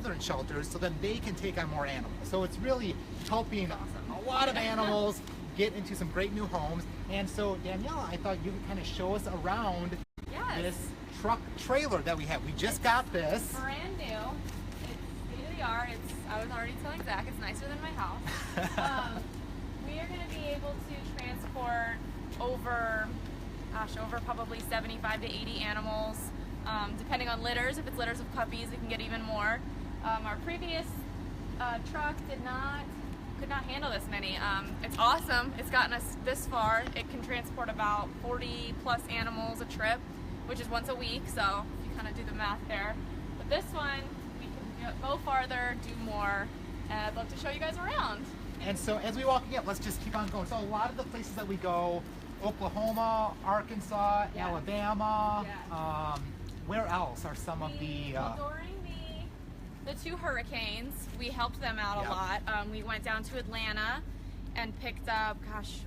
southern shelters so then they can take on more animals. So it's really helping a lot of animals get into some great new homes. And so Daniela, I thought you could kind of show us around this truck trailer that we have. We just got this. Brand new. It's state of the art. I was already telling Zach, it's nicer than my house. We are going to be able to transport over probably 75 to 80 animals, depending on litters. If it's litters of puppies, it can get even more. Our previous truck could not handle this many. It's awesome. It's gotten us this far. It can transport about 40 plus animals a trip, which is once a week, so if you kind of do the math there. But this one, we can go farther, do more, and I'd love to show you guys around. And so as we walk in, let's just keep on going. So a lot of the places that we go, Oklahoma, Arkansas, Alabama, where else are some of the... During the two hurricanes, we helped them out a lot. We went down to Atlanta and picked up,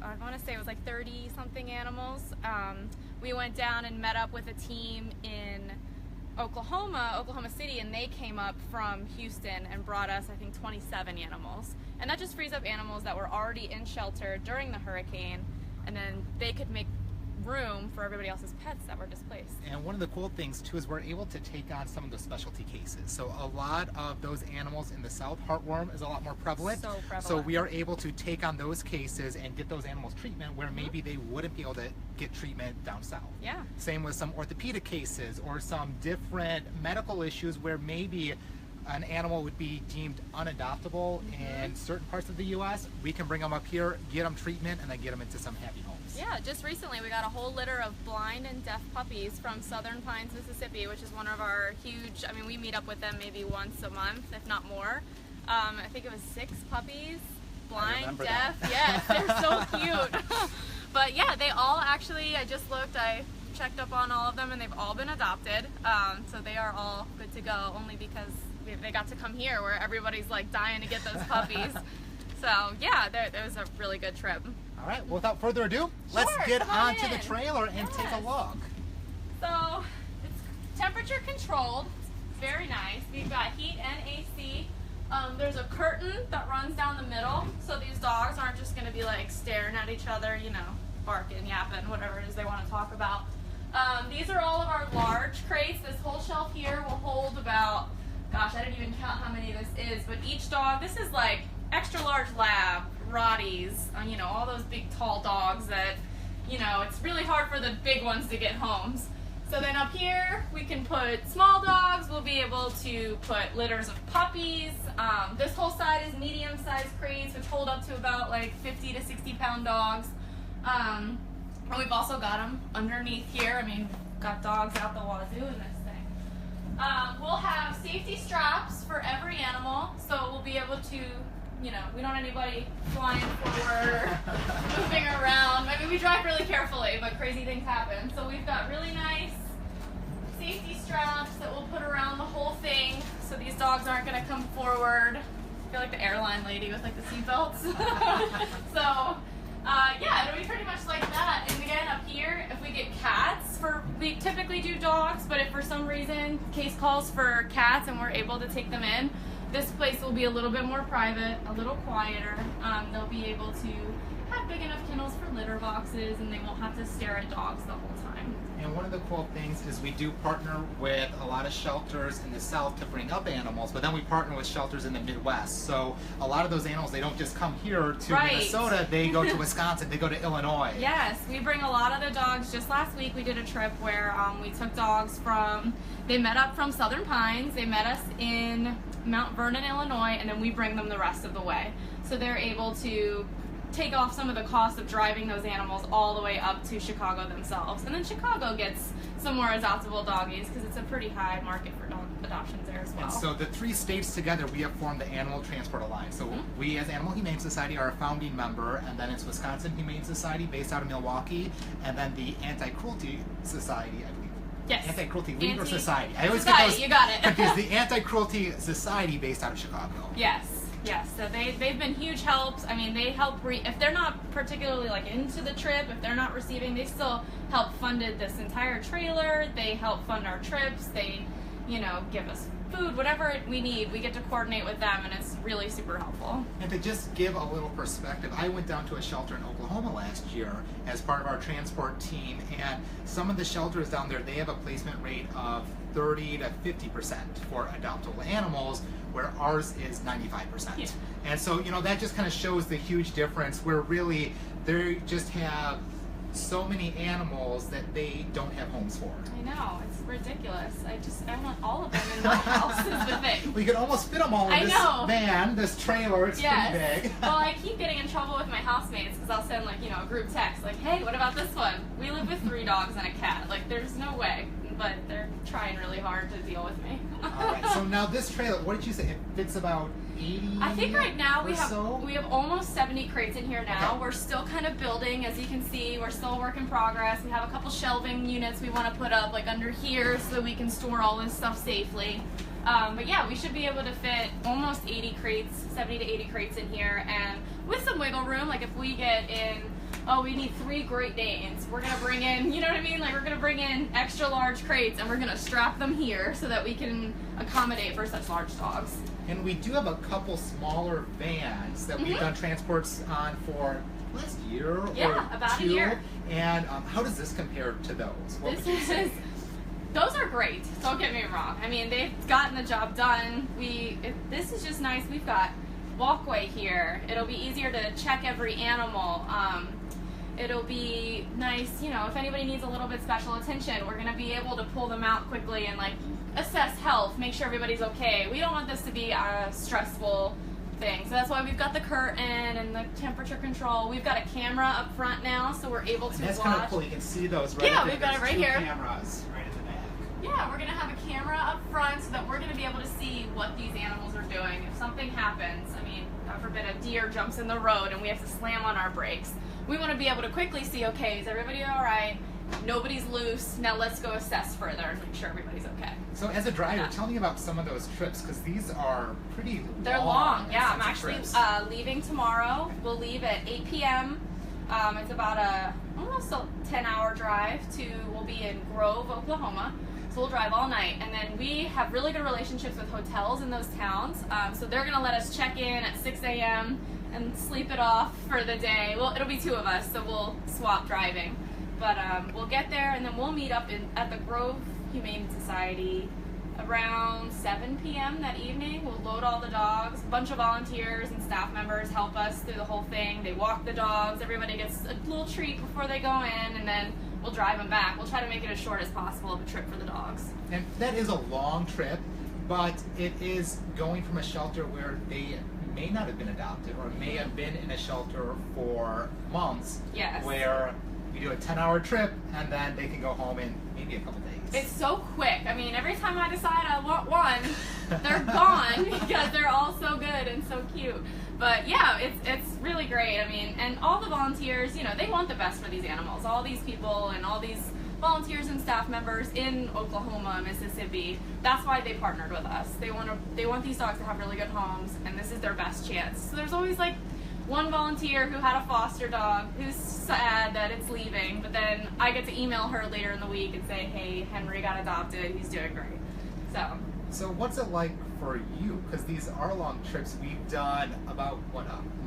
I want to say it was like 30 something animals. We went down and met up with a team in Oklahoma City, and they came up from Houston and brought us, I think, 27 animals. And that just frees up animals that were already in shelter during the hurricane, and then they could make room for everybody else's pets that were displaced. And one of the cool things too is we're able to take on some of the specialty cases. So a lot of those animals in the south, heartworm is a lot more prevalent. So prevalent. So we are able to take on those cases and get those animals treatment where maybe they wouldn't be able to get treatment down south. Yeah. Same with some orthopedic cases or some different medical issues where maybe an animal would be deemed unadoptable in certain parts of the U.S. We can bring them up here, get them treatment, and then get them into some happy homes. Yeah, just recently we got a whole litter of blind and deaf puppies from Southern Pines, Mississippi, which is one of our huge, I mean, we meet up with them maybe once a month, if not more. I think it was 6 puppies, blind, deaf, yes, they're so cute. But yeah, they all actually, I just looked, I checked up on all of them, and they've all been adopted. So they are all good to go, only because they got to come here where everybody's like dying to get those puppies. So yeah, it was a really good trip. All right, well, without further ado, let's get onto the trailer and take a look. So it's temperature controlled, very nice. We've got heat and AC. There's a curtain that runs down the middle, so these dogs aren't just going to be like staring at each other, you know, barking, yapping, whatever it is they want to talk about. These are all of our large crates. This whole shelf here will hold about, gosh, I didn't even count how many this is, but each dog, this is like extra large lab, Rotties, you know, all those big tall dogs that, you know, it's really hard for the big ones to get homes. So then up here we can put small dogs. We'll be able to put litters of puppies. This whole side is medium-sized crates, which hold up to about like 50 to 60-pound dogs. And we've also got them underneath here. I mean, we've got dogs out the wazoo in this thing. We'll have safety straps for every animal, so we'll be able to, you know, we don't want anybody flying forward, moving around. I mean, we drive really carefully, but crazy things happen. So we've got really nice safety straps that we'll put around the whole thing, so these dogs aren't going to come forward. I feel like the airline lady with like the seatbelts. So, yeah, it'll be pretty much like that. And again, up here, if we get cats, we typically do dogs, but if for some reason case calls for cats and we're able to take them in, this place will be a little bit more private, a little quieter. They'll be able to have big enough kennels for litter boxes, and they won't have to stare at dogs the whole time. And one of the cool things is we do partner with a lot of shelters in the south to bring up animals, but then we partner with shelters in the Midwest. So a lot of those animals, they don't just come here to Minnesota, they go to Wisconsin, they go to Illinois. Yes, we bring a lot of the dogs. Just last week we did a trip where we took dogs they met up from Southern Pines, they met us in Mount Vernon, Illinois, and then we bring them the rest of the way. So they're able to take off some of the cost of driving those animals all the way up to Chicago themselves. And then Chicago gets some more adoptable doggies because it's a pretty high market for dog adoptions there as well. And so the 3 states together, we have formed the Animal Transport Alliance. So we as Animal Humane Society are a founding member, and then it's Wisconsin Humane Society based out of Milwaukee, and then the Anti-Cruelty Society, I believe. Yes. Anti-Cruelty League or Society? I always Society, get those you got it. confused. The Anti-Cruelty Society based out of Chicago. Yes. Yes, so they've been huge helps. I mean, they help, if they're not particularly like into the trip, if they're not receiving, they still help funded this entire trailer. They help fund our trips. They, you know, give us food, whatever we need, we get to coordinate with them, and it's really super helpful. And to just give a little perspective, I went down to a shelter in Oklahoma last year as part of our transport team, and some of the shelters down there, they have a placement rate of 30 to 50% for adoptable animals, where ours is 95%. Yeah. And so, you know, that just kind of shows the huge difference where really they just have so many animals that they don't have homes for. I know, it's ridiculous. I want all of them in my house is the thing. We could almost fit them all in this van, this trailer. It's pretty big. Well, I keep getting in trouble with my housemates because I'll send like, you know, a group text like, hey, what about this one? We live with 3 dogs and a cat. Like, there's no way. But they're trying really hard to deal with me. All right. So now this trailer, what did you say? It fits about 80. I think right now we have almost 70 crates in here now. Okay. We're still kind of building, as you can see. We're still a work in progress. We have a couple shelving units we want to put up like under here so that we can store all this stuff safely. But yeah, we should be able to fit almost 80 crates, 70 to 80 crates in here, and with some wiggle room. Like if we get in, oh, we need 3 Great Danes, we're gonna bring in, you know what I mean? Like we're gonna bring in extra large crates and we're gonna strap them here so that we can accommodate for such large dogs. And we do have a couple smaller vans that we've done transports on for last year or about 2. a year. And how does this compare to those? What would you say? Those are great, don't get me wrong. I mean, they've gotten the job done. This is just nice. We've got walkway here. It'll be easier to check every animal. It'll be nice, you know, if anybody needs a little bit special attention, we're gonna be able to pull them out quickly and like assess health, make sure everybody's okay. We don't want this to be a stressful thing. So that's why we've got the curtain and the temperature control. We've got a camera up front now, so we're able to watch. That's kind of cool. You can see those right Yeah, we've got it right here. Cameras right in the back. Yeah, we're going to have a camera up front so that we're going to be able to see what these animals are doing. If something happens, I mean, God forbid a deer jumps in the road and we have to slam on our brakes, we want to be able to quickly see, okay, is everybody all right? Nobody's loose. Now let's go assess further and make sure everybody's okay. So as a driver, tell me about some of those trips, because these are pretty long. They're long, yeah. I'm actually leaving tomorrow. We'll leave at 8 p.m. It's about almost a 10-hour drive we'll be in Grove, Oklahoma. So we'll drive all night. And then we have really good relationships with hotels in those towns. So they're going to let us check in at 6 a.m. and sleep it off for the day. Well, it'll be 2 of us, so we'll swap driving. But we'll get there, and then we'll meet up at the Grove Humane Society around 7 p.m. that evening. We'll load all the dogs. A bunch of volunteers and staff members help us through the whole thing. They walk the dogs. Everybody gets a little treat before they go in, and then we'll drive them back. We'll try to make it as short as possible of a trip for the dogs. And that is a long trip, but it is going from a shelter where they may not have been adopted or may have been in a shelter for months. Yes. Where we do a 10-hour trip and then they can go home in maybe a couple days. It's so quick. I mean, every time I decide I want one, they're gone because they're all so good and so cute. But yeah, it's really great. I mean, and all the volunteers, you know, they want the best for these animals. All these people and all these volunteers and staff members in Oklahoma, Mississippi, that's why they partnered with us. They want these dogs to have really good homes, and this is their best chance. So there's always like one volunteer who had a foster dog who's sad that it's leaving, but then I get to email her later in the week and say, hey, Henry got adopted, he's doing great. So what's it like for you? Because these are long trips. We've done about,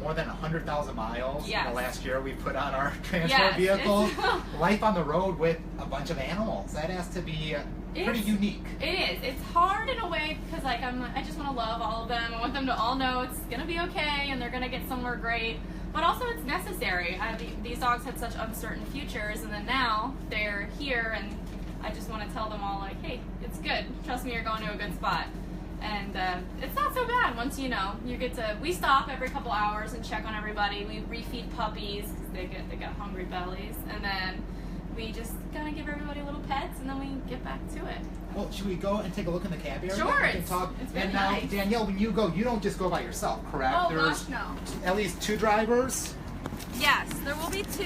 more than 100,000 miles in the last year we put on our transport vehicle. Life on the road with a bunch of animals. That has to be pretty unique. It is. It's hard in a way because like I just want to love all of them. I want them to all know it's going to be okay and they're going to get somewhere great. But also it's necessary. These dogs had such uncertain futures, and then now they're here, and I just want to tell them all like, hey, it's good. Trust me, you're going to a good spot. And it's not so bad once you get to, we stop every couple hours and check on everybody. We refeed puppies because they got hungry bellies. And then we just kind of give everybody little pets, and then we get back to it. Well, should we go and take a look in the cab area? Sure, it's really and now, nice. Danielle, when you go, you don't just go by yourself, correct? Oh, There's gosh, no. At least 2 drivers? Yes, there will be 2.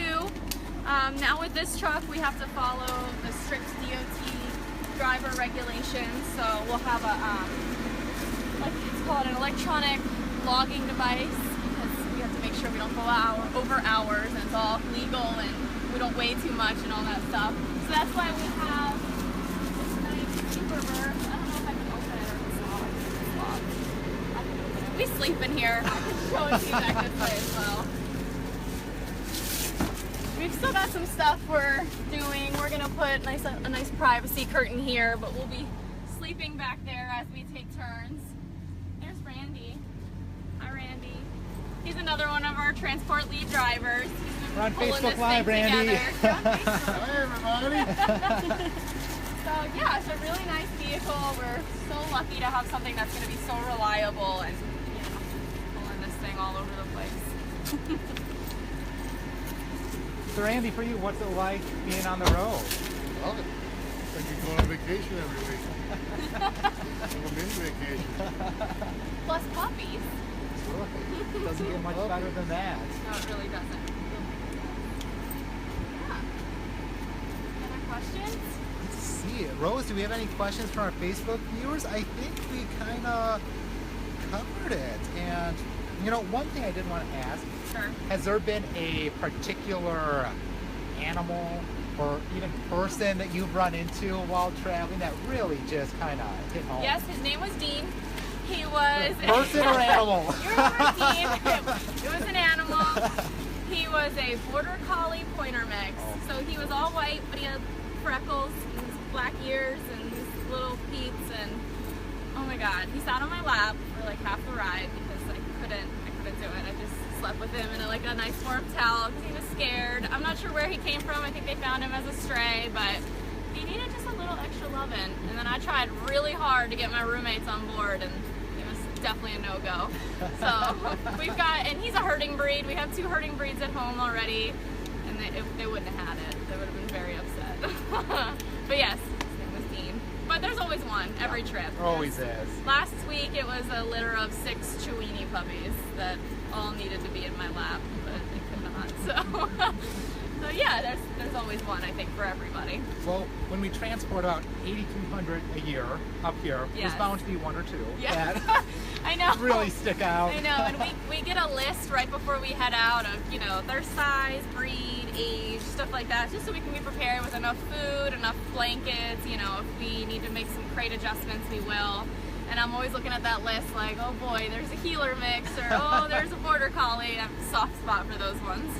Now with this truck, we have to follow the strict DOT driver regulations. So we'll have it's called an electronic logging device, because we have to make sure we don't go over hours, and it's all legal and we don't weigh too much and all that stuff. So that's why we have this nice paper bird. I don't know if I can open it or it's small. we sleep in here. I can show it to you back this way as well. We've still got some stuff we're doing. We're gonna put a nice privacy curtain here, but we'll be sleeping back there as we take turns. There's Randy. Hi, Randy. He's another one of our transport lead drivers. We're on Facebook Live, Randy. Hi, everybody. So yeah, it's a really nice vehicle. We're so lucky to have something that's going to be so reliable and, you know, pulling this thing all over the place. So Randy, for you, what's it like being on the road? Love it. It's like you're going on vacation every week. Like a mini vacation. Plus puppies. Sure. Doesn't get much better than that. No, it really doesn't. Yeah. Other questions? Let's see. Rose, do we have any questions from our Facebook viewers? I think we kind of covered it. And, you know, one thing I did want to ask, Sure. has there been a particular animal or even person that you've run into while traveling that really just kind of hit home? Yes, his name was Dean. He was... Person or animal? You remember Dean? It was an animal. He was a border collie pointer mix. So he was all white, but he had freckles and these black ears and these little peats, and oh my god, he sat on my lap for like half the ride because I couldn't do it. I just slept with him in like a nice warm towel because he was scared. I'm not sure where he came from. I think they found him as a stray, but he needed just a little extra loving. And then I tried really hard to get my roommates on board, and it was definitely a no-go. So we've got, and he's a herding breed. We have 2 herding breeds at home already, and they wouldn't have had it. They would have been very upset. But yes, his name was Dean. But there's always one every trip. Always is. Last week it was a litter of 6 Chiweenie puppies that all needed to be in my lap, but they could not. So yeah, there's always one, I think, for everybody. Well, when we transport about 8,200 a year up here, Yes. there's bound to be 1 or 2 Yeah. that I know. really stick out. I know, and we get a list right before we head out of, you know, their size, breed, age, stuff like that, just so we can be prepared with enough food, enough blankets. You know, if we need to make some crate adjustments, we will. And I'm always looking at that list like, oh boy, there's a healer mix, or oh, there's a border collie. I have a soft spot for those ones.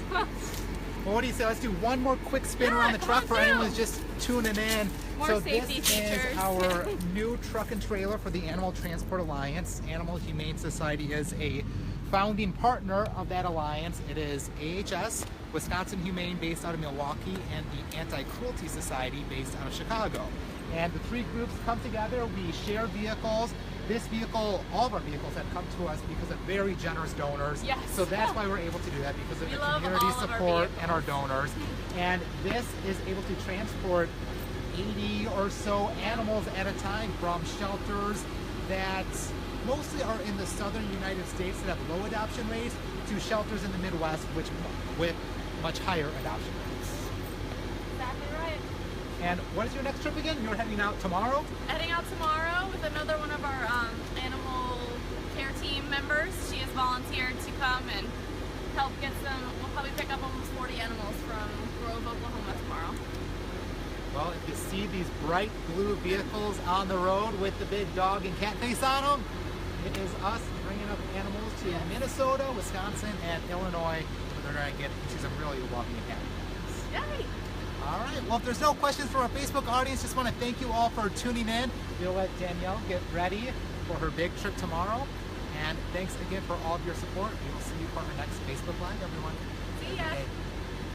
Well, what do you say? Let's do one more quick spin around the truck for anyone who's just tuning in. More so safety this features. is our new truck and trailer for the Animal Transport Alliance. Animal Humane Society is a founding partner of that alliance. It is AHS, Wisconsin Humane, based out of Milwaukee, and the Anti-Cruelty Society, based out of Chicago. And the 3 groups come together. We share vehicles. This vehicle, all of our vehicles have come to us because of very generous donors. Yes. So that's why we're able to do that, because of We the love community all of our support vehicles. and our donors. And this is able to transport 80 or so animals at a time from shelters that mostly are in the southern United States that have low adoption rates to shelters in the Midwest with much higher adoption rates. Exactly right. And what is your next trip again? You're heading out tomorrow? Heading out tomorrow with another one of our animal care team members. She has volunteered to come and help get some, we'll probably pick up almost 40 animals from Grove, Oklahoma tomorrow. Well, if you see these bright blue vehicles on the road with the big dog and cat face on them, it is us bringing up animals to Minnesota, Wisconsin, and Illinois, where they're going to get into some really lovely habitats. Yay! All right, well, if there's no questions from our Facebook audience, just want to thank you all for tuning in. We'll let Danielle get ready for her big trip tomorrow. And thanks again for all of your support. We will see you for our next Facebook Live, everyone. See ya! Okay.